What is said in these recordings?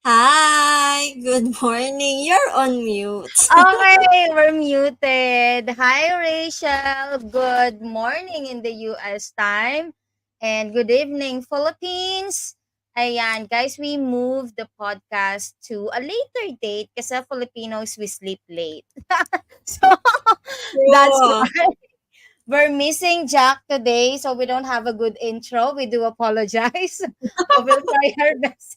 Hi, good morning. You're on mute. Okay, we're muted. Hi, Rachel. Good morning in the US time. And good evening, Philippines. Ayan, guys, we moved the podcast to a later date kasi Filipinos, we sleep late. So, that's True. why we're missing Jack today. So, we don't have a good intro. We do apologize. But we'll try our best.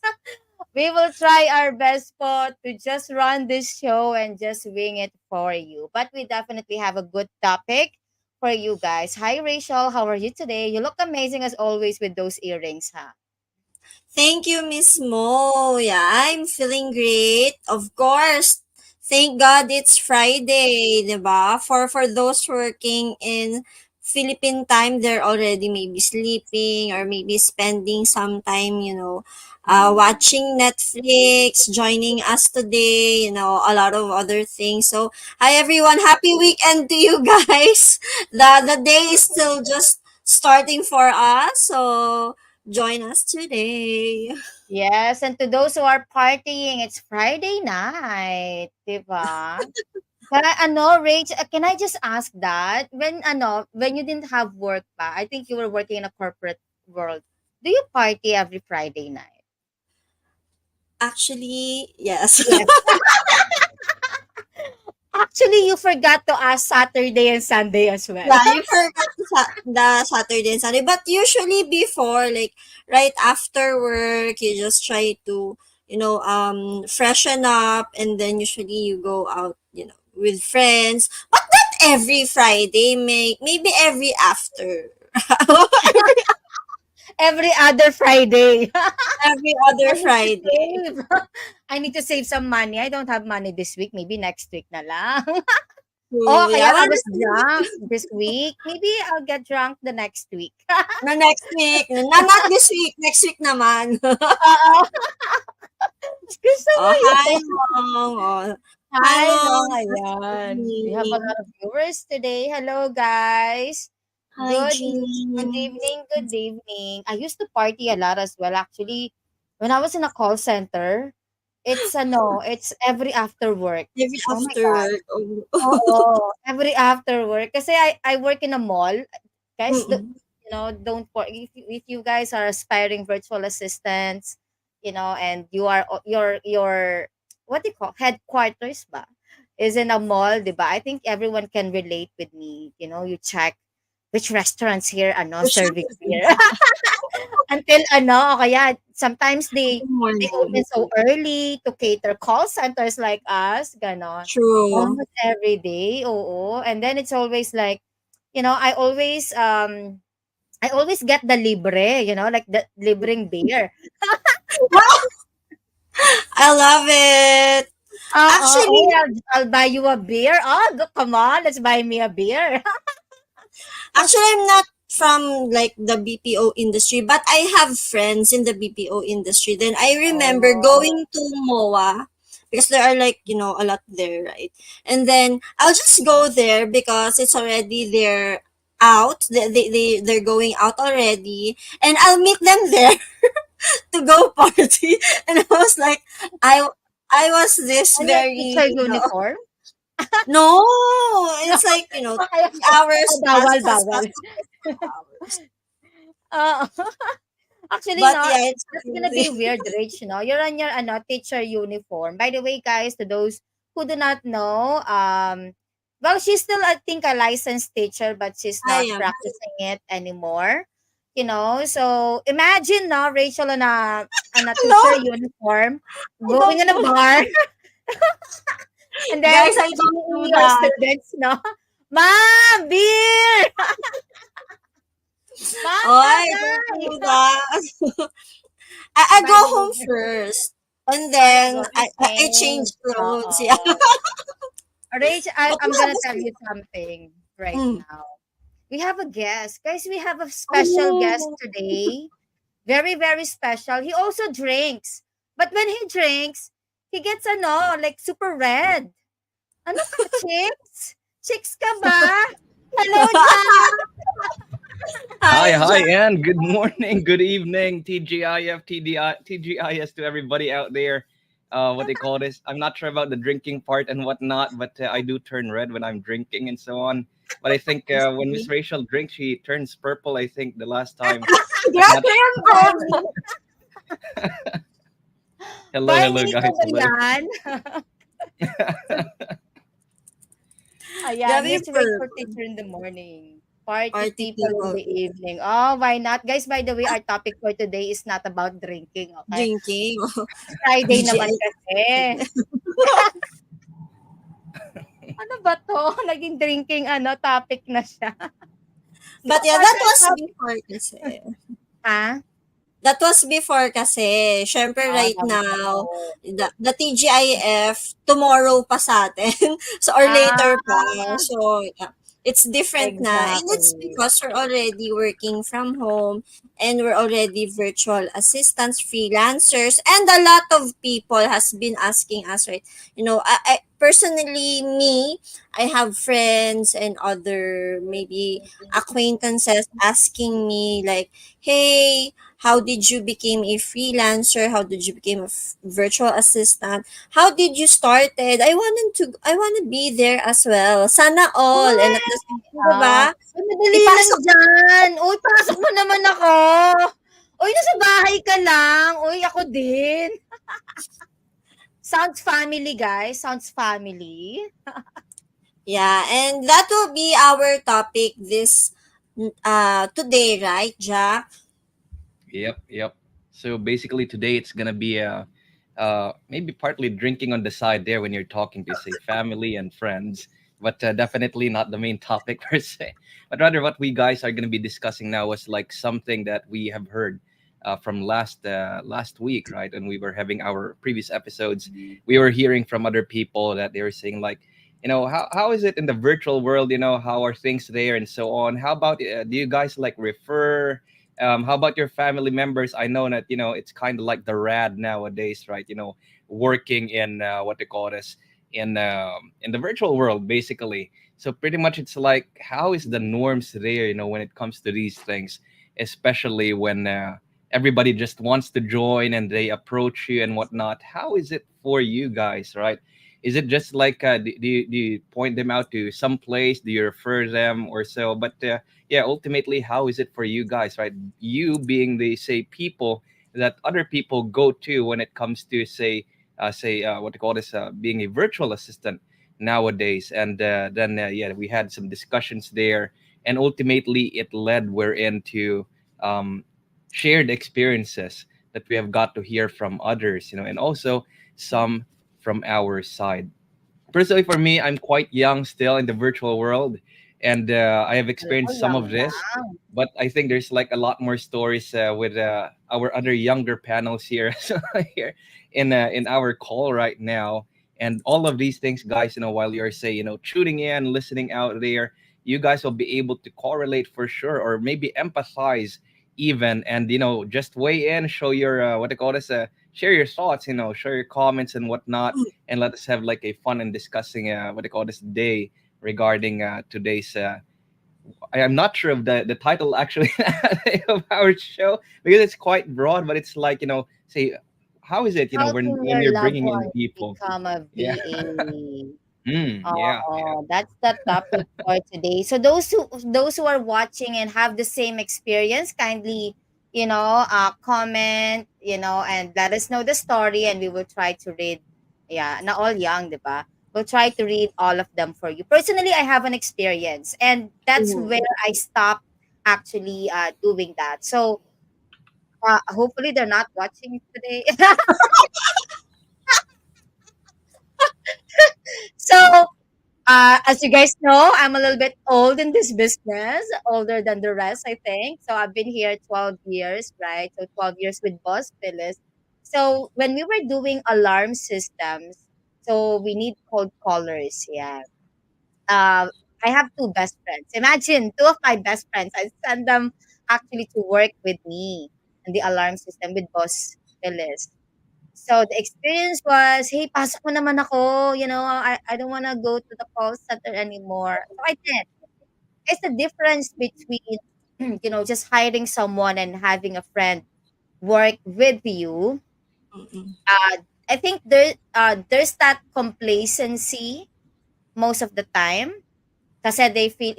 We will try our best po to just run this show and just wing it for you. But we definitely have a good topic for you guys. Hi, Rachel. How are you today? You look amazing as always with those earrings, huh? Thank you, Miss Mo. Yeah, I'm feeling great. Of course. Thank God it's Friday, 'di ba? For those working in Philippine time, they're already maybe sleeping or maybe spending some time, watching Netflix, joining us today, a lot of other things. So, hi everyone. Happy weekend to you guys. The day is still just starting for us. So, join us today. Yes, and to those who are partying, it's Friday night, diba? Kaya Rach, can I just ask that? When you didn't have work pa, I think you were working in a corporate world. Do you party every Friday night? Actually, yes. Yes. Actually, you forgot to ask Saturday and Sunday as well. Yeah, you forgot the Saturday and Sunday. But usually before, like right after work, you just try to, freshen up and then usually you go out, with friends. But not every Friday, maybe every after. Every other Friday. Every other I need to Friday. save. I need to save some money. I don't have money this week. Maybe next week na lang. Oh, So, kaya yeah, well, I was drunk this week. Maybe I'll get drunk the next week. na next week. Not this week. Next week naman. Oo. Gusto mo Oh, hi, yun? Long. Oh, hi, Hi, Long. Long. Ayan. We have a Evening. lot of viewers today. Hello, guys. Hi, Good Jean. evening, good evening. I used to party a lot as well. Actually, when I was in a call center, it's every after work. Maybe Oh my after God. work. Oh. Oo, every after work. Kasi I work in a mall. Guys, Mm-mm. don't if you guys are aspiring virtual assistants, and you are your what do you call headquarters ba is in a mall, 'di ba? I think everyone can relate with me. You check which restaurants here Wish us serving beer. Until kaya sometimes good they open morning. so early to cater call centers like us, gano'n. True. Almost every day, oo. And then it's always like, I always get the libre, like the libreng beer. I love it. Oo, "Uy, Actually, I'll buy you a beer." "Oh, come on, let's buy me a beer." I'm not from like the BPO industry, but I have friends in the BPO industry. Then I remember Oh. going to MOA because there are like, a lot there, right? And then I'll just go there because it's already they're out. They're going out already. And I'll meet them there to go party. And I was like, I was this Ano yan, very, teacher uniform? no, No. it's like, Ay, 3 hours bawal, has bawal. passed already 2 hours. Oo. Actually, But no, yeah, it's that's gonna be crazy. weird, Rich. No, you're on your teacher uniform. By the way, guys, to those who do not know, well, she's still, I think, a licensed teacher, but she's I not am. practicing it anymore. So imagine now Rachel on a No, teacher uniform, I don't going in a do. bar, and then Guys, I don't seeing do your that. students, no, ma'am, beer, ma'am, Oh, I don't tatay. do that. I go By the home way, first, and oh, you're then gonna I change change. clothes. Yeah, Oo. Rach, but I'm yeah, gonna that's tell you something right mm. now. We have a guest. Guys, we have a special guest Oh, today. Very, very special. He also drinks. But when he drinks, he gets like super red. Ano ka, chicks? Chicks ka ba? Hello, Jack! Hi, hi, hi, John. and good morning, good evening, TGIF, TGIS to everybody out there. What they call this? I'm not sure about the drinking part and whatnot, but I do turn red when I'm drinking and so on. But I think when Miss Rachel drinks, she turns purple. I think the last time. I'm not. Grabe yung Barney, bobo. Hello, hello, Barney ko guys. ba Hello. yan? Ayan, Grabe Miss yung Rachel purple. teacher in the morning. Party Party people in people the evening. Oh, why not? Guys, by the way, our topic for today is not about drinking, okay? drinking. Friday naman DJI. kasi. Ano ba 'to? Naging drinking topic na siya. So, But yeah, what's that our was topic? before kasi. Ha? That was before kasi. Syempre Oh, right now, no. the TGIF, tomorrow pa sa atin. So, or later pa. Ah, So, yeah. It's different na. And it's exactly. because we're already working from home and we're already virtual assistants, freelancers, and a lot of people has been asking us, right? I personally, me, I have friends and other maybe acquaintances asking me like, hey, how did you become a freelancer? How did you become a virtual assistant? How did you started? I want to be there as well. Sana all. And Uy, at the same time, wow. 'di Uy, madali lang Ipasok. diyan. Uy, pasok mo naman ako. Uy, nasa bahay ka lang. Uy, ako din. Sounds family, guys. Sounds family. Yeah, and that will be our topic this today, right, Jack? Yep, yep. So basically, today it's gonna be maybe partly drinking on the side there when you're talking to say family and friends, but definitely not the main topic per se. But rather, what we guys are gonna be discussing now was like something that we have heard from last week, right? And we were having our previous episodes. We were hearing from other people that they were saying like, how is it in the virtual world? How are things there and so on. How about do you guys like refer? How about your family members? I know that it's kind of like the rad nowadays, right? Working in what they call this in the virtual world, basically. So pretty much, it's like how is the norms there? When it comes to these things, especially when everybody just wants to join and they approach you and whatnot. How is it for you guys, right? Is it just like do you point them out to some place? Do you refer them or so? But yeah, ultimately, how is it for you guys, right? You being the say people that other people go to when it comes to say what they call this being a virtual assistant nowadays. And then yeah, we had some discussions there, and ultimately it led we're into um, shared experiences that we have got to hear from others, and also some from our side. Personally, for me, I'm quite young still in the virtual world, and I have Alam mo, experienced some yang of this. lang. But I think there's like a lot more stories with our other younger panels here, so here in our call right now. And all of these things, guys, while you're say tuning in, listening out there, you guys will be able to correlate for sure, or maybe empathize even, and just weigh in, show your what they call this, share your thoughts, share your comments and whatnot, and let us have like a fun and discussing what they call this day regarding today's I am not sure of the title actually of our show, because it's quite broad, but it's like say how is it Helping when your you're loved bringing in ones people. become a Yeah. VA. Yeah, yeah. Oh, that's the topic for today. So those who are watching and have the same experience, kindly, comment, and let us know the story, and we will try to read. Yeah, not all young, diba? We'll try to read all of them for you. Personally, I have an experience, and that's Mhm. where I stopped actually doing that. So hopefully they're not watching today. So as you guys know, I'm a little bit old in this business, older than the rest, I think. So I've been here 12 years, right? So 12 years with Boss Phyllis. So when we were doing alarm systems, so we need cold callers, yeah. Uh, I have two best friends. Imagine two of my best friends. I send them actually to work with me in the alarm system with Boss Phyllis. So the experience was, "Hey, pasok mo naman ako, I don't wanna go to the call center anymore." So I did. It's the difference between, just hiring someone and having a friend work with you. Mm-mm. I think there's that complacency most of the time. Kasi they feel,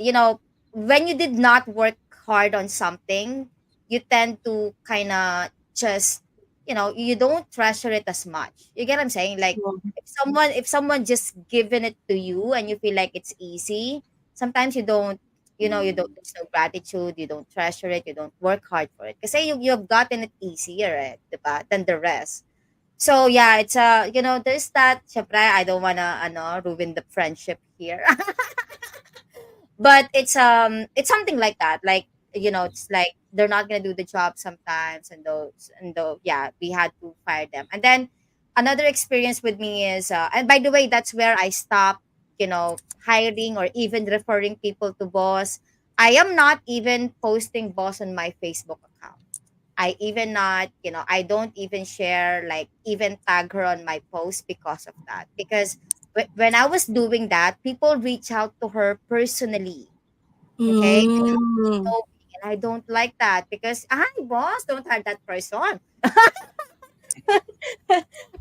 when you did not work hard on something, you tend to kind of just, you don't treasure it as much. You get what I'm saying? Like if someone just given it to you and you feel like it's easy, sometimes there's no gratitude, you don't treasure it, you don't work hard for it. Kasi you've gotten it easier, diba, than the rest. So yeah, it's there's that. Syempre, I don't wanna ruin the friendship here. But it's something like that, like, it's like they're not gonna do the job sometimes, and though yeah, we had to fire them. And then another experience with me is, and by the way, that's where I stopped, hiring or even referring people to Boss. I am not even posting Boss on my Facebook account. I don't even share, like, even tag her on my post because of that. Because when I was doing that, people reach out to her personally. Okay? Mm. So, and I don't like that because, hi, boss, don't hire that person.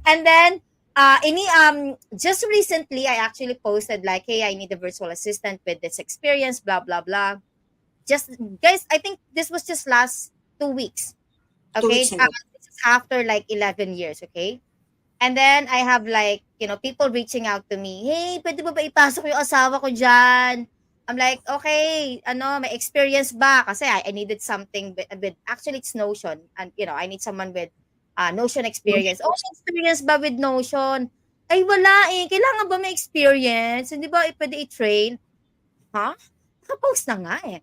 And then, just recently, I actually posted like, hey, I need a virtual assistant with this experience, blah, blah, blah. Just, guys, I think this was just last 2 weeks. 2 weeks Okay? ago. This is after like 11 years. Okay? And then I have like, people reaching out to me, "Hey, pwede mo ba ipasok yung asawa ko diyan?" I'm like, "Okay, may experience ba?" Kasi I needed something with actually it's Notion, and I need someone with Notion experience. "Oh, may experience ba with Notion?" "Ay wala eh, kailangan ba may experience? Hindi ba pwede i-train?" "Ha? Naka-post na nga eh."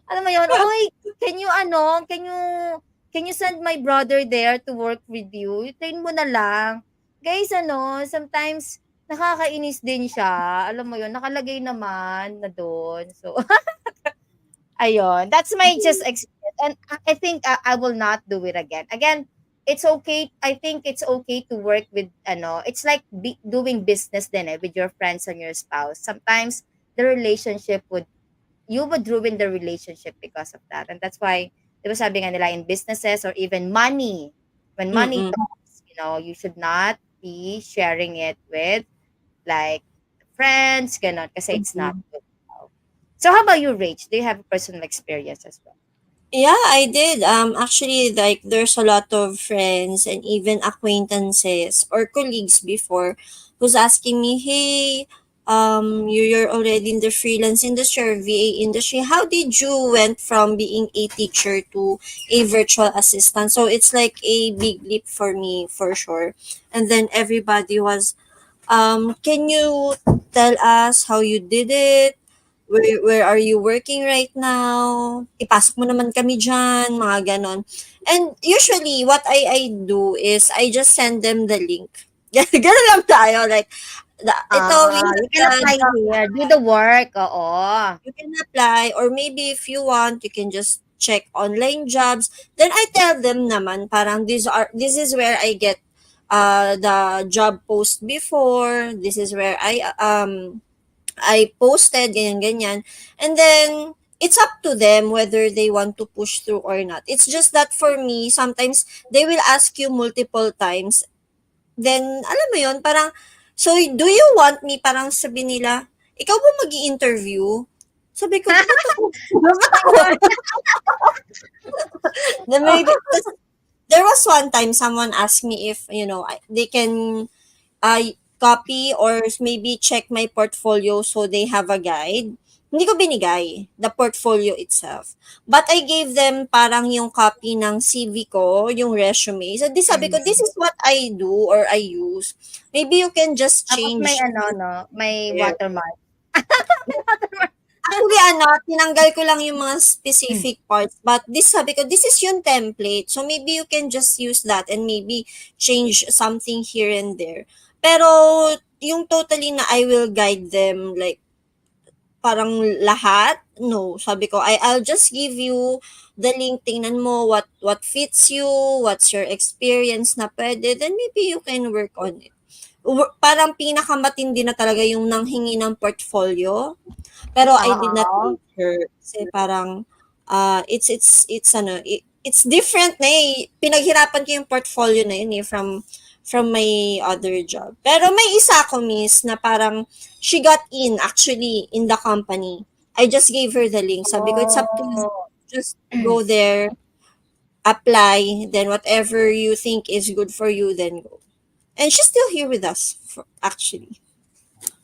Alam mo yun, "Uy, can you send my brother there to work with you? Train mo na lang." Guys, sometimes nakakainis din siya. Alam mo yun, nakalagay naman na do'n. So, ayun, that's my just experience, and I think I will not do it again. Again, it's okay. I think it's okay to work with it's like doing business din with your friends and your spouse. Sometimes the relationship you would ruin the relationship because of that. And that's why, di ba sabi nga nila in businesses or even money, when money Mm-mm. talks, you should not be sharing it with, like, friends, ganon, kasi it's not Mm-mm. good. So how about you, Rach? Do you have a personal experience as well? Yeah, I did. Actually, like, there's a lot of friends and even acquaintances or colleagues before who's asking me, "Hey, you're already in the freelance industry or VA industry. How did you went from being a teacher to a virtual assistant?" So it's like a big leap for me, for sure. And then everybody was, can you tell us how you did it? Where are you working right now? Ipasok mo naman kami diyan, mga gano'n. And usually what I do is I just send them the link. Gano'n lang tayo, like, ito we You have can apply the here. Do the work. Oo. you can apply, or maybe if you want you can just check online jobs. Then I tell them naman, parang this is where I get the job post before, this is where I posted, ganyan ganyan. And then it's up to them whether they want to push through or not. It's just that for me, sometimes they will ask you multiple times. Then, alam mo yun, parang, so, do you want me, parang sabi nila, ikaw ba mag interview? Sabi ko, "Ba't ako?" Oh my God. Then maybe, 'tas there was one time someone asked me if, they can copy or maybe check my portfolio so they have a guide. Hindi ko binigay, the portfolio itself. But I gave them parang yung copy ng CV ko, yung resume. So, sabi ko, this Mm. is what I do or I use. Maybe you can just Tapos may change ano 'no, may there. watermark. May watermark. Actually, tinanggal ko lang yung mga Hmm. specific parts. But sabi ko, this is yung template. So, maybe you can just use that and maybe change something here and there. Pero, yung totally na I will guide them, like, parang lahat, no. Sabi ko, I'll just give you the link. Tingnan mo what fits you, what's your experience na pwede. Then maybe you can work on it. Parang pinakamatindi na talaga yung nanghingi ng portfolio. Pero I did not Oo. leave her kasi parang it's different na eh. Pinaghirapan ko yung portfolio na yun eh from my other job. Pero may isa ako miss na parang she got in actually in the company. I just gave her the link. Sabi ko, it's up to you. Oh. Just go there, apply, then whatever you think is good for you, then go. And she's still here with us, actually.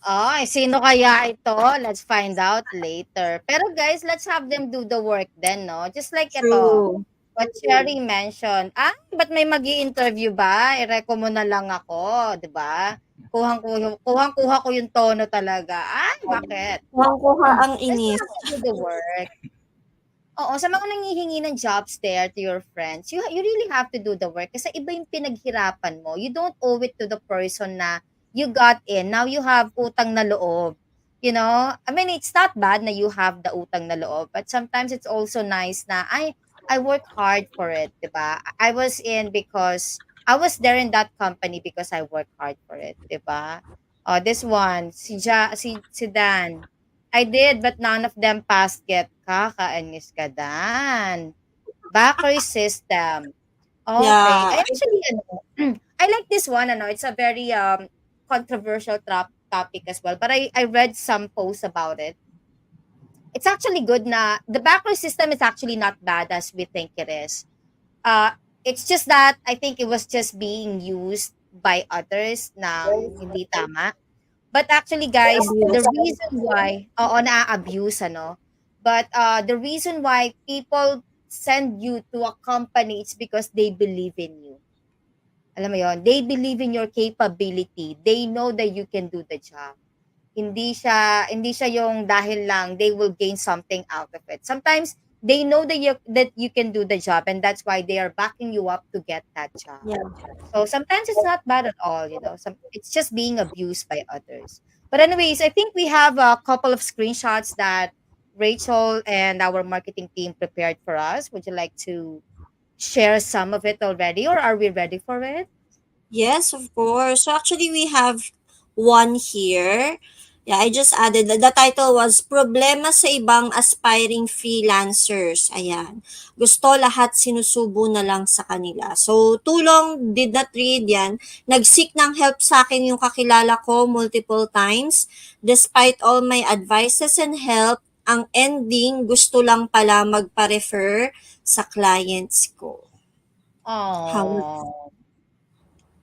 Ay, sino kaya ito? Let's find out later. Pero guys, let's have them do the work then, no? Just like ito, True. what Sherry mentioned. Ba't may mag interview ba? I-reco mo na lang ako, di ba? Kuhang-kuha ko yung tono talaga. Ay, bakit? Kuha ang Let's inis. have them do the work. Oo, sa mga nanghihingi ng jobs there to your friends, you really have to do the work kasi iba yung pinaghirapan mo. You don't owe it to the person na you got in. Now you have utang na loob. You know? I mean, it's not bad na you have the utang na loob, but sometimes it's also nice na I work hard for it, 'di ba? I was in because I was there in that company because I work hard for it, 'di ba? This one, si Dan, I did, but none of them passed yet. Kakainis ka dan. Backer system. Okay. Yeah. I actually, I like this one, it's a very controversial topic as well. But I read some posts about it. It's actually good na, the backer system is actually not bad as we think it is. Uh, it's just that I think it was just being used by others ng hindi tama. But actually guys, the Abuse. reason why na-abuse but the reason why people send you to a company is because they believe in you. Alam mo yon, they believe in your capability. They know that you can do the job. Hindi siya yung dahil lang they will gain something out of it. Sometimes they know that you can do the job, and that's why they are backing you up to get that job. Yeah. So sometimes it's not bad at all, it's just being abused by others. But anyways, I think we have a couple of screenshots that Rachel and our marketing team prepared for us. Would you like to share some of it already, or are we ready for it? Yes, of course. So actually we have one here. Yeah, I just added the title was Problema sa ibang aspiring freelancers. Ayan. Gusto lahat sinusubo na lang sa kanila. So, tulong did not read yan. Nag-seek ng help sa akin yung kakilala ko multiple times. Despite all my advices and help, ang ending gusto lang pala magpa-refer sa clients ko. How Oh,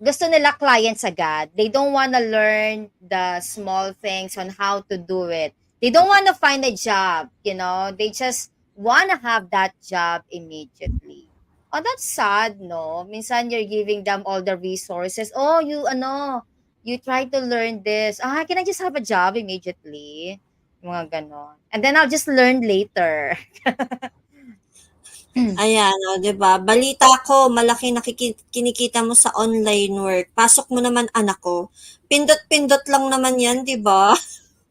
gusto nila clients agad. They don't wanna learn the small things on how to do it. They don't wanna find a job. They just wanna have that job immediately. Oh, that's sad, no? Minsan you're giving them all the resources. Oh, you try to learn this. Can I just have a job immediately? Mga ganon. And then I'll just learn later. Ayan, oh, 'di ba? Balita ko malaki kinikita mo sa online work. Pasok mo naman anak ko. Pindot-pindot lang naman 'yan, 'di ba?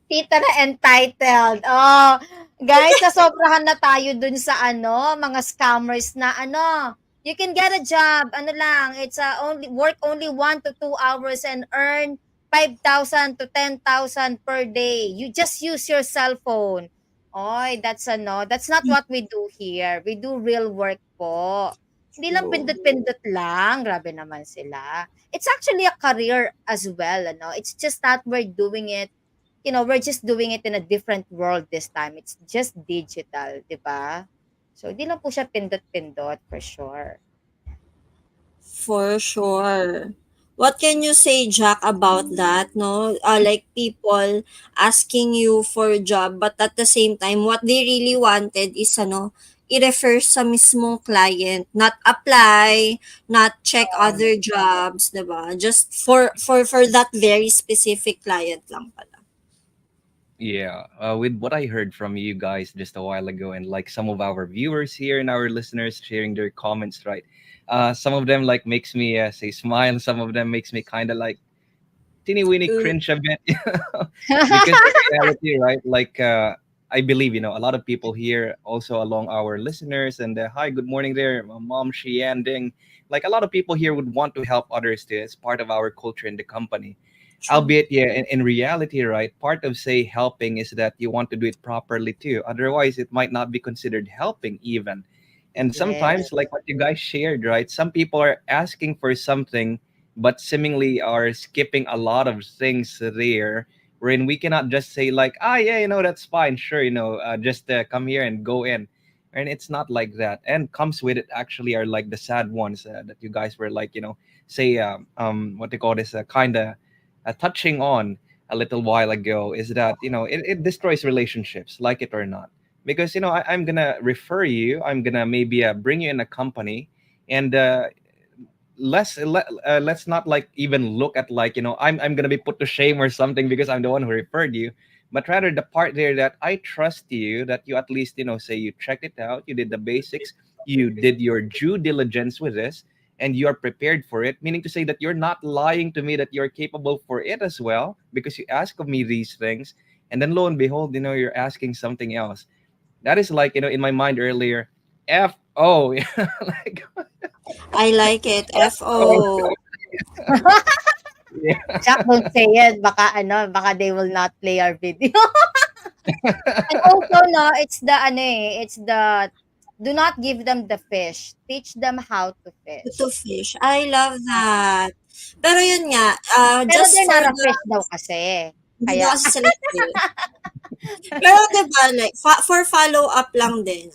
Tita na entitled. Oh, guys, nasobrahan na tayo dun sa mga scammers na you can get a job, lang, it's only 1 to 2 hours and earn 5,000 to 10,000 per day. You just use your cell phone. Oy, that's not what we do here. We do real work po. Hindi lang True. pindot-pindot lang. Grabe naman sila. It's actually a career as well, It's just that we're doing it we're just doing it in a different world this time. It's just digital, 'di ba? So, di lang po siya pindot-pindot for sure. For sure. What can you say, Jack, about that? No, like people asking you for a job, but at the same time, what they really wanted is i-refer sa mismong client, not apply, not check other jobs, 'di ba? Just for that very specific client lang pala. Yeah, with what I heard from you guys just a while ago, and like some of our viewers here and our listeners sharing their comments, right? Some of them like makes me say smile. Some of them makes me kind of like teeny weeny Uh, cringe a bit, because in reality, right? Like I believe a lot of people here, also along our listeners, and hi, good morning there, Mom Shianding. Like a lot of people here would want to help others too. It's part of our culture in the company, True. albeit yeah, in reality, right, part of say helping is that you want to do it properly too, otherwise it might not be considered helping even. And Yes. sometimes like what you guys shared, right, some people are asking for something but seemingly are skipping a lot of things there, wherein we cannot just say like, ah, yeah, that's fine, sure, just come here and go in. And it's not like that, and comes with it actually are like the sad ones that you guys were like, say what they call this kind of touching on a little while ago, is that it destroys relationships, like it or not. Because I'm gonna refer you, I'm gonna maybe bring you in a company, and let's not like even look at like I'm gonna be put to shame or something because I'm the one who referred you, but rather the part there that I trust you, that you at least say you checked it out, you did the basics, you did your due diligence with this, and you are prepared for it, meaning to say that you're not lying to me, that you're capable for it as well, because you ask of me these things, and then lo and behold, you're asking something else. That is like in my mind earlier, FO. Like, I like it. oh, FO. yeah. Jack, don't say it. Baka they will not play our video. And also, no, it's the do not give them the fish. Teach them how to To fish. fish. I love that. Pero yun nga, Pero just they're for not a the, fish daw kasi. hindi daw Kaya, kasi sila fish. Pero 'di ba like for follow up lang din,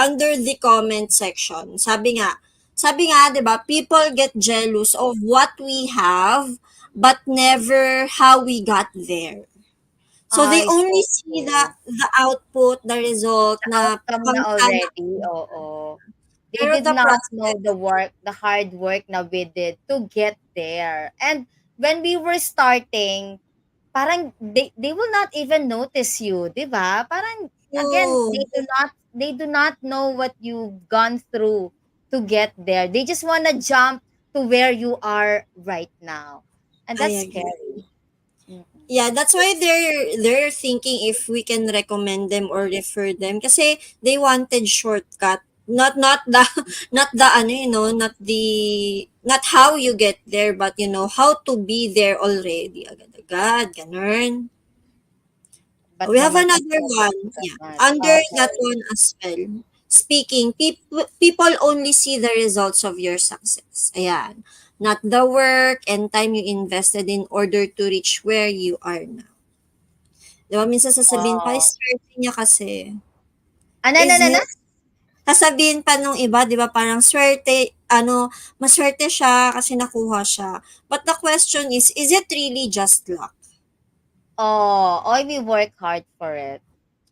under the comment section, sabi nga 'di ba, people get jealous of what we have but never how we got there. So they ay, only so see true. the output, the result The na outcome na pang sana, already, oo. They pero did the not know process, the work, the hard work na we did to get there. And when we were starting, parang they will not even notice you, 'di ba? Parang again, true. they do not know what you've gone through to get there. They just want to jump to where you are right now. And I that's agree. scary. Mm-mm. Yeah, that's why they're thinking if we can recommend them or refer them kasi they wanted shortcut. Not the not the not how you get there, but how to be there already agad-agad, ganun. But We have naman kasi another one. hindi Yeah. naman. Under that Okay. one as well. Speaking, people only see the results of your success. Ayan. Not the work and time you invested in order to reach where you are now. 'Di ba minsan sasabihin pa, Oh. "Swerte niya kasi." Ano, Is na? it sasabihin pa nung iba 'di ba parang swerte maswerte siya kasi nakuha siya. But the question is it really just luck? Oh, we work hard for it.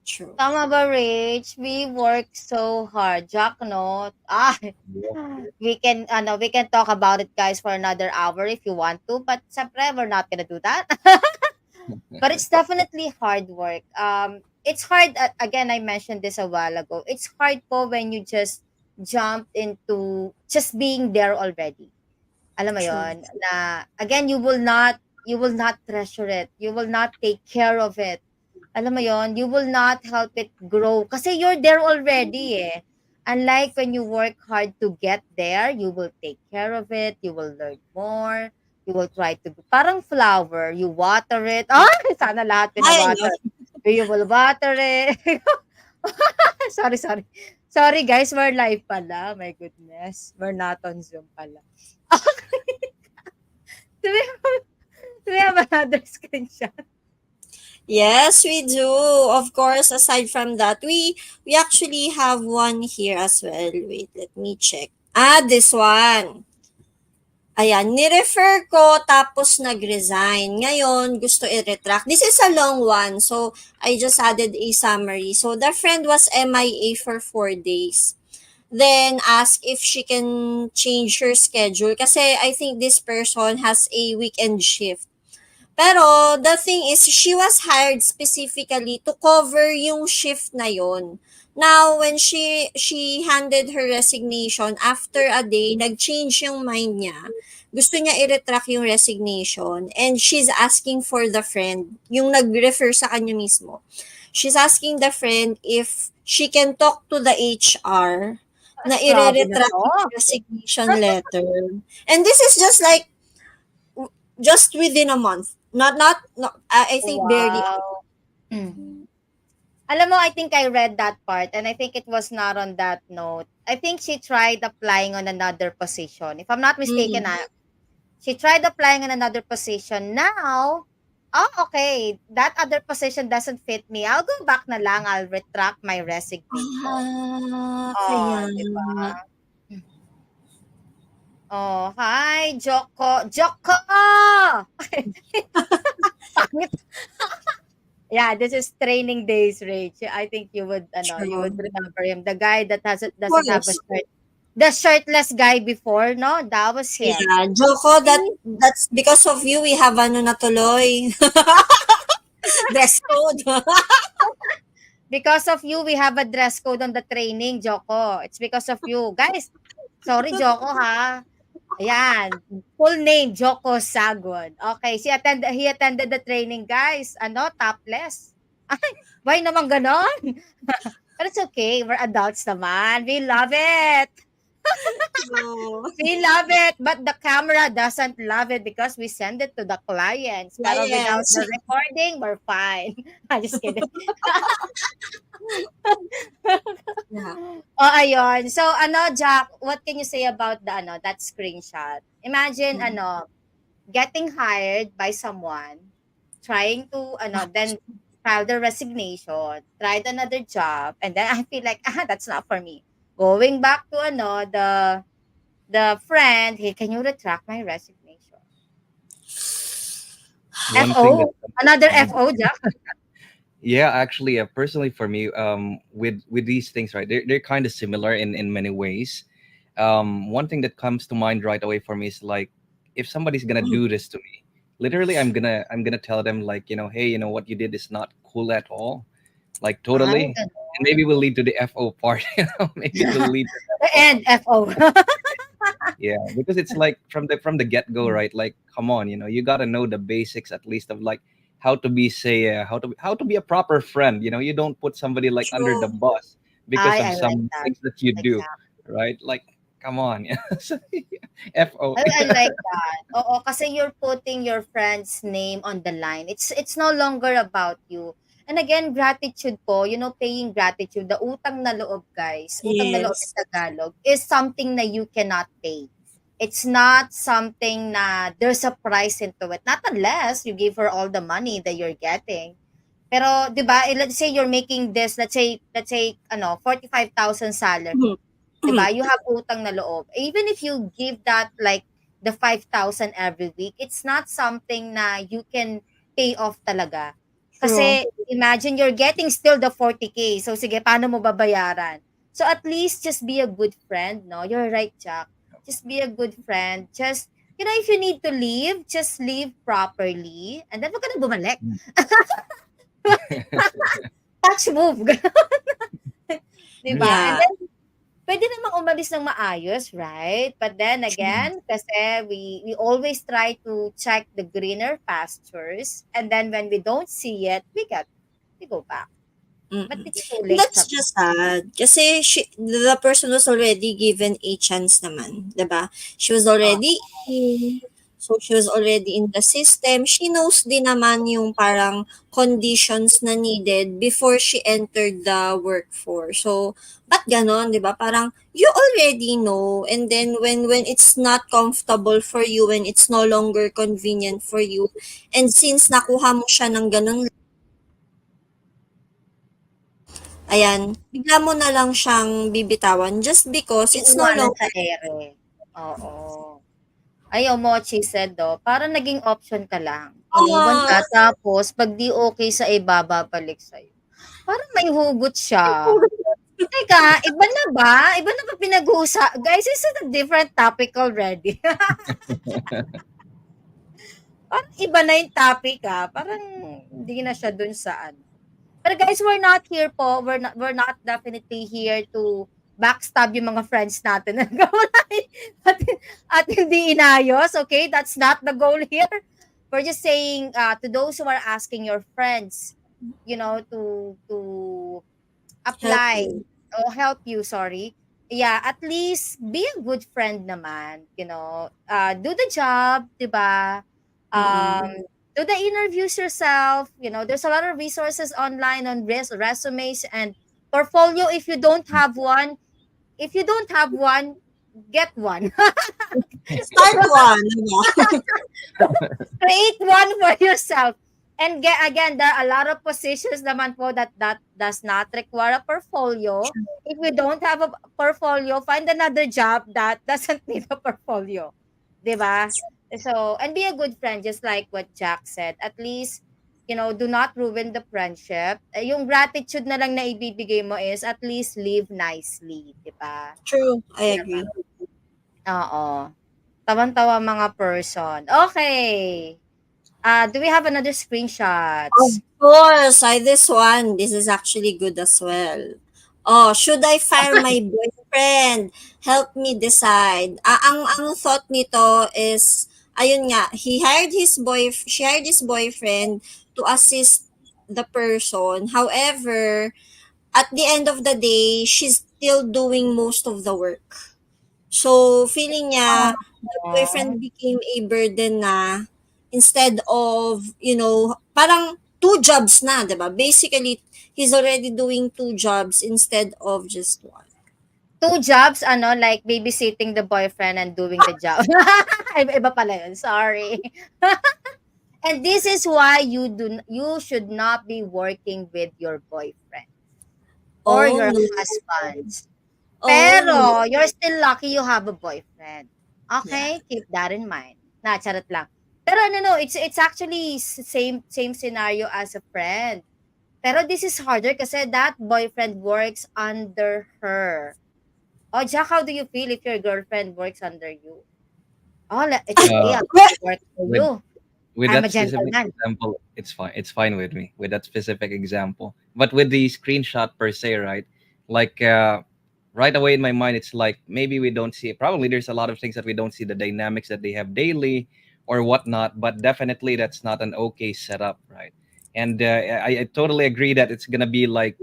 True. Tama ba, Rich? We work so hard. Jack, no? We can talk about it, guys, for another hour if you want to. But syempre, we're not gonna do that. But it's definitely hard work. It's hard. Again, I mentioned this a while ago. It's hard po when you just jump into just being there already. Alam mo True. yon na again you will not treasure it. You will not take care of it. Alam mo yon, you will not help it grow kasi you're there already eh. Unlike when you work hard to get there, you will take care of it, you will learn more, you will try to parang flower, you water it. Sana lahat I know. pinawater. You will water it. Sorry, sorry. Sorry guys, we're live pala. My goodness. We're not on Zoom pala. Do we have, do we have another screenshot? Yes, we do. Of course, aside from that, we actually have one here as well. Wait, let me check. Ah, this one. Ayan, ni-refer ko tapos nag-resign. Ngayon, gusto i-retract. This is a long one, so I just added a summary. So, the friend was MIA for 4 days. Then, ask if she can change her schedule kasi I think this person has a weekend shift. Pero the thing is, she was hired specifically to cover yung shift na yon. Now, when she handed her resignation, after a day, nag-change yung mind niya. Gusto niya i-retract yung resignation and she's asking for the friend, yung nag-refer sa kanya mismo. She's asking the friend if she can talk to the HR na Grabe na i-retract to. yung resignation letter. And this is just like just within a month. I think barely. Wow. Mm. Alam mo, I think I read that part and I think it was not on that note. I think she tried applying on another position. If I'm not mistaken, Mm. she tried applying on another position. Now, oh, okay, that other position doesn't fit me. I'll go back na lang. I'll retract my resignation. Ah, Oh, kaya di ba? nga. Oh, hi, Joko. Joko! Pangit. Yeah, this is training days, Rach. I think you would True. remember him. The guy that Of doesn't have a course. shirt. The shirtless guy before, no? That was him. Yeah, Joko, See? that's because of you we have ano na tuloy. Dress code. Because of you, we have a dress code on the training, Joko. It's because of you. Guys, sorry, Joko, ha? Ayan. Full name, Joko Sagon. Okay, he attended the training, guys. Ano, topless. Ay, why naman ganon? But it's okay. We're adults naman. We love it. True. We love it. But the camera doesn't love it because we send it to the clients. Pero without Clients. the recording, we're fine. I'm just kidding. Yeah. Oh, ayun. So, Jack, what can you say about that screenshot? Imagine, Mm. getting hired by someone, trying to, then file the resignation, tried another job, and then I feel like, that's not for me. Going back to, the friend, hey, can you retract my resignation? One thing that FO? Another Mhm. FO, Jack? Yeah, actually, personally for me, with these things, right, they're kind of similar in many ways. One thing that comes to mind right away for me is like, if somebody's gonna Mm. do this to me, literally, I'm gonna tell them like, hey, what you did is not cool at all, like Ay, totally, and ganon. maybe we'll lead to the FO part. Maybe it will lead to the The FO. end, FO. Yeah, because it's like from the get go, right? Like, come on, you gotta know the basics at least of like how to be say how to be a proper friend. You don't put somebody like under the True. bus because of I like some that. things that you do, Exactly. right? Like, come on, So, FO. I like that. Oo, kasi you're putting your friend's name on the line. It's no longer about you. And again, gratitude po, paying gratitude, the utang na loob, guys, utang na loob in Yes. Tagalog, is something na you cannot pay. It's not something na there's a price into it. Not unless you give her all the money that you're getting. Pero, di ba, let's say you're making this, let's say, 45,000 salary. Mhm. 'Di Mhm. ba? You have utang na loob. Even if you give that like the 5,000 every week, it's not something na you can pay off talaga. True. Kasi imagine you're getting still the 40K. So sige, paano mo babayaran? So at least just be a good friend, no? You're right, Jack. Just be a good friend. Just if you need to leave, just leave properly. And then wag ka na bumalik. Touch move. 'Di ba? And Yeah. then puwede namang umalis ng maayos, right? But then True. again, kasi we always try to check the greener pastures, and then when we don't see it, we go back. But Mm. it's too And late that's sometimes. just sad. Kasi the person was already given a chance naman, 'di ba? She was already in, so she was already in the system. She knows din naman yung parang conditions na needed before she entered the workforce. So, ba't ganon, 'di ba? Parang you already know, and then when it's not comfortable for you, when it's no longer convenient for you, and since nakuha mo siya ng ganon ayan, bigla mo na lang siyang bibitawan just because it's no Iiwanan sa longer ere. Oo. Ay, Mochi said, parang naging option ka lang. Iniwan ah, ka tapos 'pag 'di okey sa iba, babalik sa'yo. Parang may hugot siya. Teka, iba na ba? Iba na ba guys, this is a different topic already. Parang iba na yung topic, parang hindi na siya dun sa ano. Pero guys, we're not here po, we're not definitely here to backstab yung mga friends natin at, at hindi inayos, okay? That's not the goal here. We're just saying to those who are asking your friends, to help apply you. or help you, sorry. Yeah, at least be a good friend naman, do the job, 'di ba? Mm. Do the interviews yourself. There's a lot of resources online on resumes and portfolio. If you don't have one, get one. Start one, 'di ba? Create one for yourself. And again, there are a lot of positions naman po that does not require a portfolio. If you don't have a portfolio, find another job that doesn't need a portfolio. 'Di ba? So, and be a good friend, just like what Jack said. At least, do not ruin the friendship. Yung gratitude na lang na ibibigay mo is at least live nicely, 'di ba? True, I Tama. agree. Oo. Tawan-tawa mga person. Okay. Do we have another Of screenshots? course, this one, this is actually good as well. Oh, should I fire my boyfriend? Help me decide. Ang thought nito is, ayun nga, she hired his boyfriend to assist the person. However, at the end of the day, she's still doing most of the work. So, feeling niya, the Oh. boyfriend became a burden na instead of, parang two jobs na, 'di ba? Basically, he's already doing two jobs instead of just one. Two jobs, like babysitting the boyfriend and doing the job. Iba pala yun. Sorry. And this is why you should not be working with your boyfriend or Oh, your no. husband. Oh, no. Pero you're still lucky you have a boyfriend. Yeah. Okay? Keep that in mind. Charot lang. Pero no, it's actually same scenario as a friend. Pero this is harder kasi that boyfriend works under her. Oh, Jack, how do you feel if your girlfriend works under you? Oh, it's okay. Uh, I'll Well, work for with you. with I'm a that specific gentleman. example, it's fine. It's fine with me with that specific example. But with the screenshot per se, right? Like right away in my mind, it's like maybe we don't see. Probably there's a lot of things that we don't see the dynamics that they have daily or whatnot. But definitely that's not an okay setup, right? And I totally agree that it's gonna be like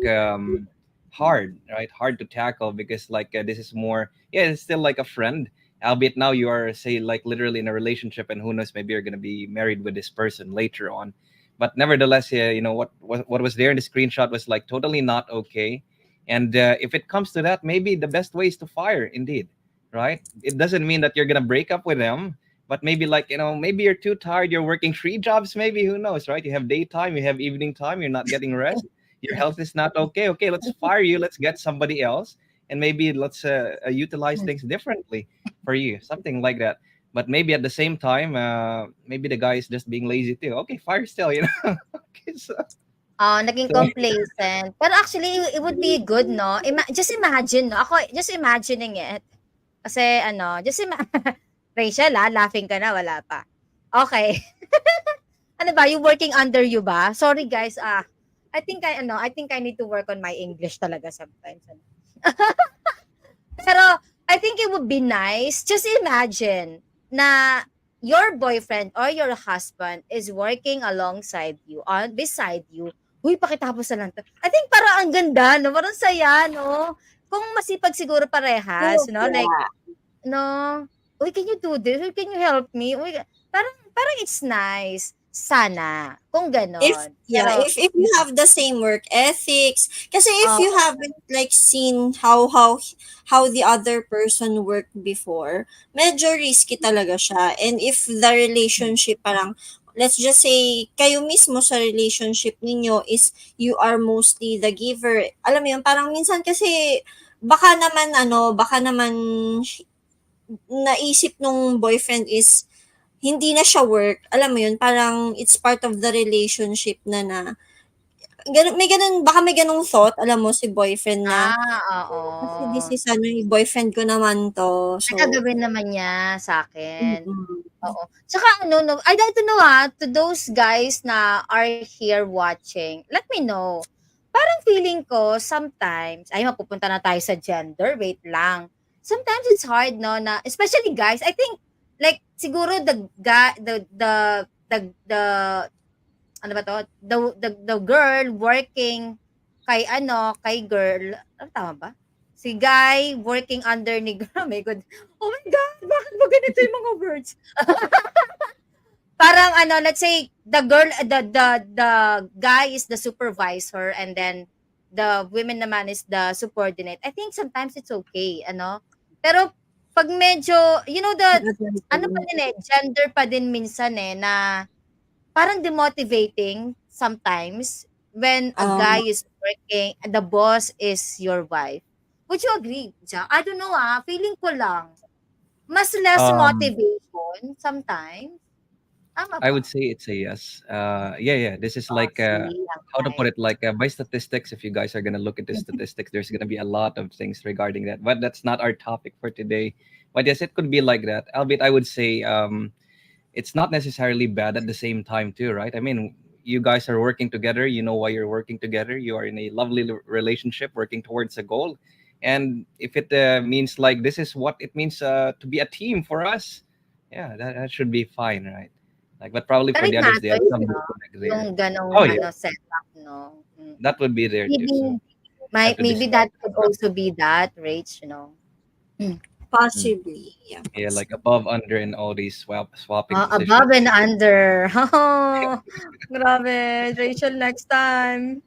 hard, right? Hard to tackle because like this is more. Yeah, it's still like a friend, albeit now you are say like literally in a relationship and who knows maybe you're going to be married with this person later on, but nevertheless, yeah, what was there in the screenshot was like totally not okay. And if it comes to that, maybe the best way is to fire indeed, right? It doesn't mean that you're going to break up with them, but maybe like maybe you're too tired, you're working three jobs, maybe, who knows, right? You have daytime, you have evening time, you're not getting rest, your health is not okay. Okay, let's fire you, let's get somebody else, and maybe let's utilize things differently for you, something like that. But maybe at the same time, maybe the guy is just being lazy too. Okay, fire still. Okay, Naging so complacent. Pero actually, it would be good, no? Just imagine, no? Ako, just imagining it. Kasi, Rachel, laughing ka na, wala pa. Okay. Ano ba, you working under you ba? Sorry, guys, I think I need to work on my English talaga sometimes. Pero I think it would be nice. Just imagine na your boyfriend or your husband is working alongside you, on beside you. Uy, pakitapos na lang to. I think parang ang ganda, no? Parang saya, no? Kung masipag siguro parehas, no? Like, yeah. no? Uy, can you do this? Uy, can you help me? Uy, parang it's nice. Sana. Kung If ganon. yeah, Pero, if you have the same work ethics, kasi if you oo. haven't like seen how the other person worked before, medyo risky talaga siya. And if the relationship parang let's just say, kayo mismo sa relationship ninyo is you are mostly the giver. Alam mo yun, parang minsan kasi baka naman naisip nung boyfriend is hindi na siya work. Alam mo yun, parang it's part of the relationship may ganun, baka may ganung thought, alam mo, si boyfriend na, kasi this Oo. is ano, boyfriend ko naman to. Ay, So, gagawin naman niya sa'kin. mm. Oo. Tsaka ano 'no, I'd like to know, to those guys na are here watching, let me know. Parang feeling ko sometimes ay mapupunta na tayo sa gender, wait lang. Sometimes it's hard 'no, na especially guys, I think like siguro the ano ba 'to, the girl working kay ano, kay girl, tama ba? Si guy working under ni girl, oh my God. Oh my God, bakit ba ganito yung mga words? Parang ano, let's say the guy is the supervisor and then the women naman is the subordinate. I think sometimes it's okay, ano. Pero pag medyo, you know, ano pa din eh, gender pa din minsan eh, na parang demotivating sometimes when a guy Um, is working and the boss is your wife. Would you agree, Jack? I don't know, feeling ko lang. Mas less Um, motivation sometimes. Tama I would ba? say it's a yes. Yeah. This is Oh, like see, how to put okay. it, like by statistics. If you guys are gonna look at the statistics, there's gonna be a lot of things regarding that. But that's not our topic for today. But yes, it could be like that. Albeit, I would say it's not necessarily bad at the same time too, right? I mean, you guys are working together. You know why you're working together. You are in a lovely relationship, working towards a goal. And if it means like this is what it means to be a team for us, yeah, that should be fine, right? Like, but probably Pero for it the others, they have matters, some 'no, disconnect yung there. gano'ng Oh yeah, ano, setup, 'no? that would be there too. So Maybe have to maybe discuss. that could also be that, Rach, you know? Mm. Mm. possibly, yeah, Yeah, like possibly. above, under, and all these swapping Above positions. and under. Oh, grabe, Rachel, next time.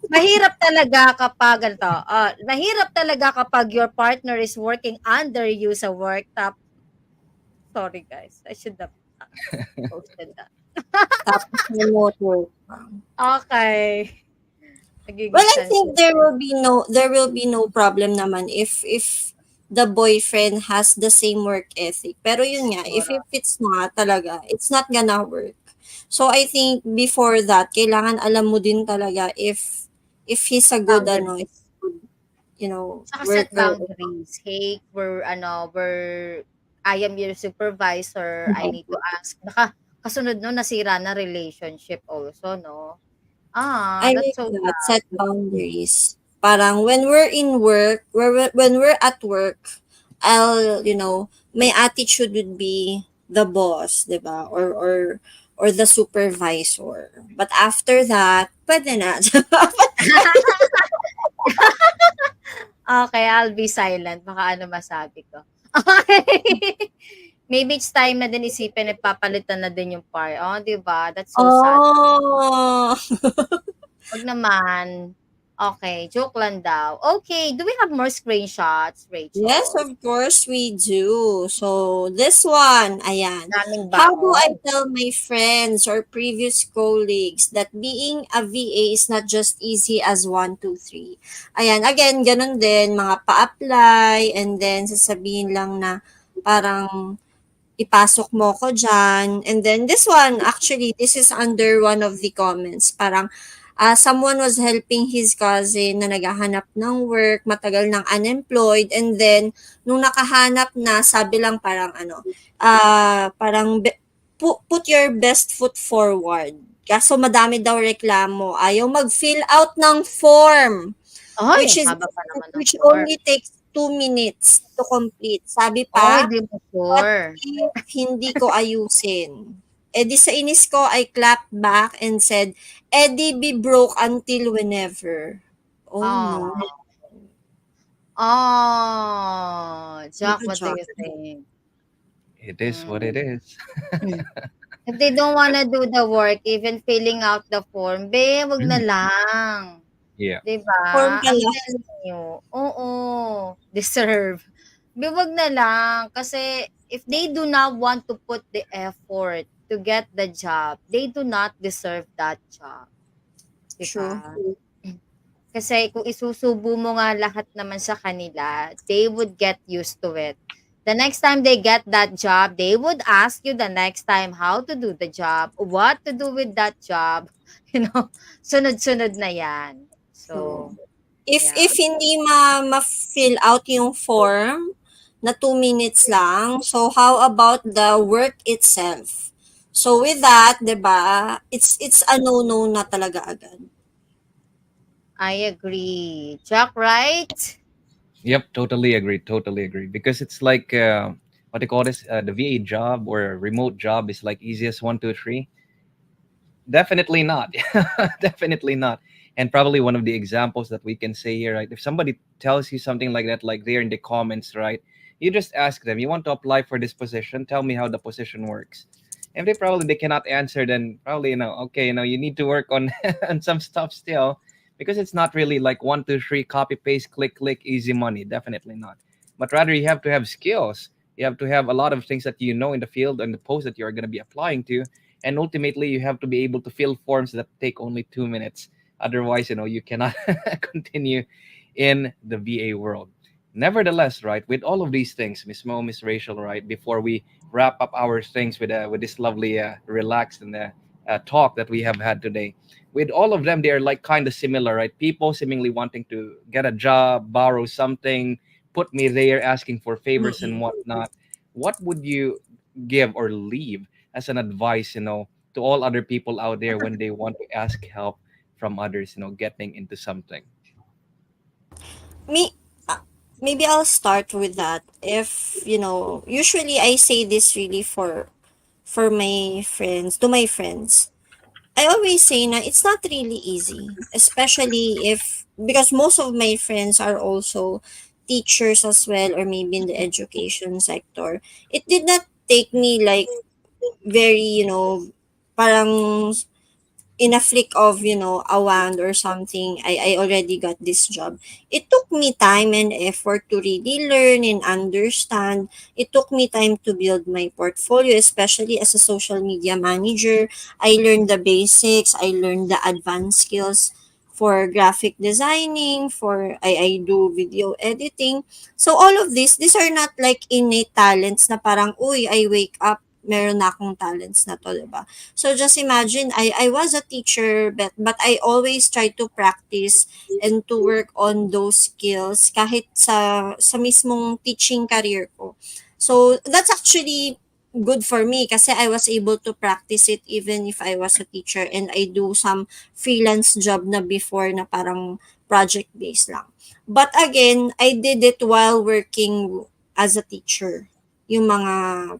Mahirap talaga kapag ganito, mahirap talaga kapag your partner is working under you sa work sorry guys, I should have posted that. Tapos remote work pa. Okay, Well, nagiging I think sensitive. there will be no problem naman if the boyfriend has the same work ethic. Pero yun nga, Siguro, if it's not talaga, it's not gonna work. So I think before that, kailangan alam mo din talaga if he's a good ano, boundaries. Tsaka set worker. boundaries. Hey, I am your supervisor, I need to ask. Baka kasunod nun nasira na relationship also, no? I That's like so that, sad. set boundaries. Parang when we're in work, when we're at work, my attitude would be the boss, 'di ba? Or the supervisor. But after that, pwede na. Okay, I'll be silent. Baka ano masabi ko. Okay. Maybe it's time na din isipin na papalitan na din yung par. Oh, 'di ba? That's so sad. Oh. 'Wag naman. Okay, joke lang daw. Okay, do we have more screenshots, Yes, Rachel? of course we do. So, this one, ayan. Daming How do I baon. tell my friends or previous colleagues that being a VA is not just easy as one, two, three? Ayan, again, ganun din, mga pa-apply, and then sasabihin lang na parang ipasok mo ko dyan. And then this one, actually, this is under one of the comments. Parang, someone was helping his cousin na naghahanap ng work, matagal nang unemployed, and then, nung nakahanap na, sabi lang parang parang, put your best foot forward. Kaso madami daw reklamo. Ayaw mag-fill out ng form, Ay, which ang is haba pa naman ng which form. only takes 2 minutes to complete. Sabi Oy, pa, 'di mo what sure. if hindi ko ayusin? Eh di sa inis ko, I clapped back and said, eh di be broke until whenever. Oh no. Oh. Oh, Ano Jack, ka what do dyan? you think? It is what it Mm. is. If they don't wanna do the work, even filling out the form, wag na lang. Yeah. 'Di ba? Form I'm pala. telling you, oo, deserve. Wag na lang kasi if they do not want to put the effort to get the job, they do not deserve that job, 'di True. ba? Kasi kung isusubo mo nga lahat naman sa kanila, they would get used to it. The next time they get that job, they would ask you the next time how to do the job, what to do with that job. You know, sunod-sunod na yan. True. So, If yeah. hindi ma-fill out yung form na 2 minutes lang, so how about the work itself? So with that, 'di ba, it's a no-no na talaga agad. I agree. Jack, right? Yep, totally agree. Totally agree. Because it's like what do you call this? The VA job or a remote job is like easiest one, two, three. Definitely not. Definitely not. And probably one of the examples that we can say here, right? If somebody tells you something like that, like there in the comments, right? You just ask them, you want to apply for this position? Tell me how the position works. If they cannot answer, then probably okay, you need to work on on some stuff still, because it's not really like one, two, three, copy paste, click, click, easy money. Definitely not. But rather you have to have skills. You have to have a lot of things that you know in the field and the post that you are going to be applying to, and ultimately you have to be able to fill forms that take only 2 minutes. Otherwise, you cannot continue in the VA world. Nevertheless, right, with all of these things, Miss Mo, Miss Rachel, right, before we wrap up our things with this lovely relaxed and talk that we have had today, with all of them, they are like kind of similar, right? People seemingly wanting to get a job, borrow something, put me there, asking for favors and Mm. whatnot. What would you give or leave as an advice, to all other people out there when they want to ask help from others, getting into something? Me uh, Maybe I'll start with that. If, usually I say this really for my friends, to my friends. I always say na it's not really easy, especially if because most of my friends are also teachers as well or maybe in the education sector. It did not take me like very, parang in a flick of, a wand or something, I already got this job. It took me time and effort to really learn and understand. It took me time to build my portfolio, especially as a social media manager. I learned the basics, I learned the advanced skills for graphic designing, I do video editing. So all of these are not like innate talents na parang, uy, I wake up, meron na akong talents na to, diba? So just imagine I was a teacher but I always try to practice and to work on those skills kahit sa mismong teaching career ko. So that's actually good for me kasi I was able to practice it even if I was a teacher and I do some freelance job na before na parang project based lang. But again, I did it while working as a teacher, yung mga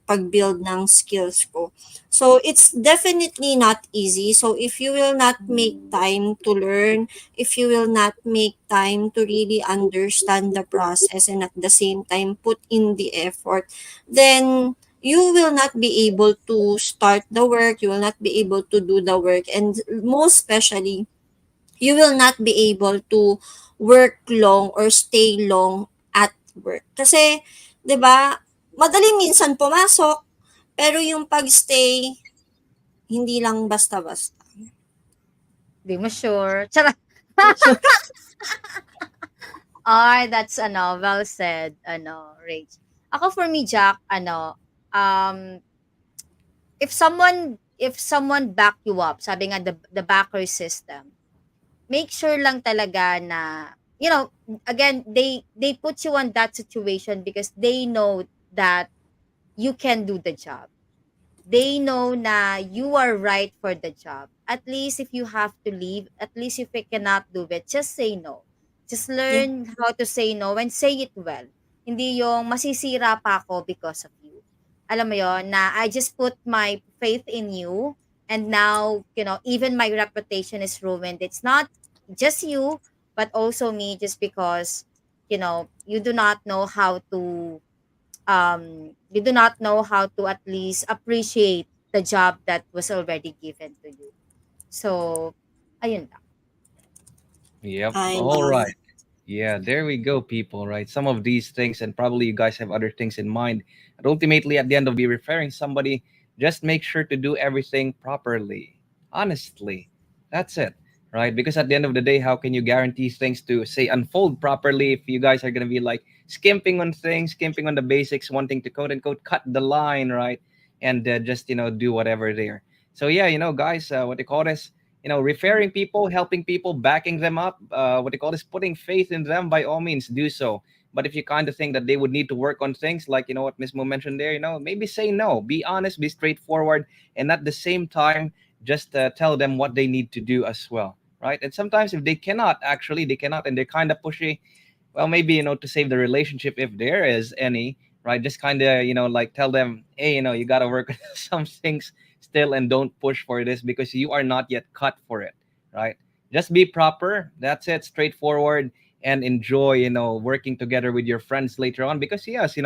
pag-build ng skills ko. So it's definitely not easy. So if you will not make time to learn, if you will not make time to really understand the process and at the same time put in the effort, then you will not be able to start the work, you will not be able to do the work, and most especially, you will not be able to work long or stay long at work. Kasi, 'di ba, madali minsan pumasok, pero yung pag-stay, hindi lang basta-basta. Di mo sure. Charot. Ay, that's well said, Rach. Ako for me, Jack, if someone back you up, sabi nga the backer system, make sure lang talaga na again they put you on that situation because they know that you can do the job. They know na you are right for the job. At least if you have to leave, at least if you cannot do it, just say no. Just Yeah. learn how to say no and say it well. Hindi yung masisira pa ako because of you. Alam mo yon na I just put my faith in you and now, even my reputation is ruined. It's not just you, but also me just because, you do not know how to at least appreciate the job that was already given to you. So, ayun lang. Yep. I All love. right. Yeah, there we go, people, right? Some of these things, and probably you guys have other things in mind. And ultimately, at the end of be referring somebody, just make sure to do everything properly. Honestly, that's it, right? Because at the end of the day, how can you guarantee things to say unfold properly if you guys are gonna be like skimping on things, skimping on the basics, wanting to quote unquote cut the line, right? And just do whatever there. So yeah, guys, what they call this, referring people, helping people, backing them up, what they call this, putting faith in them, by all means, do so. But if you kind of think that they would need to work on things like, what Miss Mo mentioned there, maybe say no, be honest, be straightforward, and at the same time, just tell them what they need to do as well, right? And sometimes if they cannot, actually, they cannot, and they're kind of pushy, well, maybe to save the relationship if there is any, right, just kind of like tell them, hey, you got to work on some things still, and don't push for this because you are not yet cut for it, right? Just be proper, that's it, straightforward, and enjoy working together with your friends later on, because yes,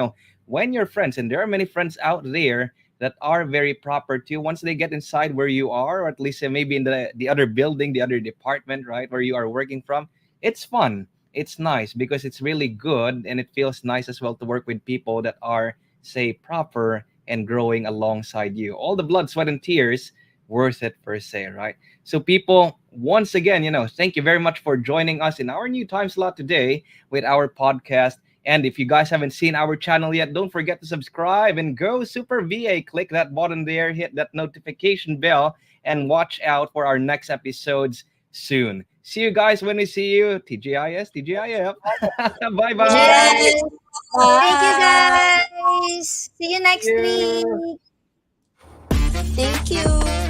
when your friends, and there are many friends out there that are very proper too, once they get inside where you are, or at least maybe in the other building, the other department, right, where you are working from, it's fun, it's nice because it's really good, and it feels nice as well to work with people that are, say, proper and growing alongside you. All the blood, sweat, and tears worth it per se, right? So, people, once again, thank you very much for joining us in our new time slot today with our podcast. And if you guys haven't seen our channel yet, don't forget to subscribe and go Super VA. Click that button there, hit that notification bell, and watch out for our next episodes soon. See you guys when we see you. TGIS, TGIF. Bye bye. Yes. Thank you, Bye. guys. See you next You. week. Thank you.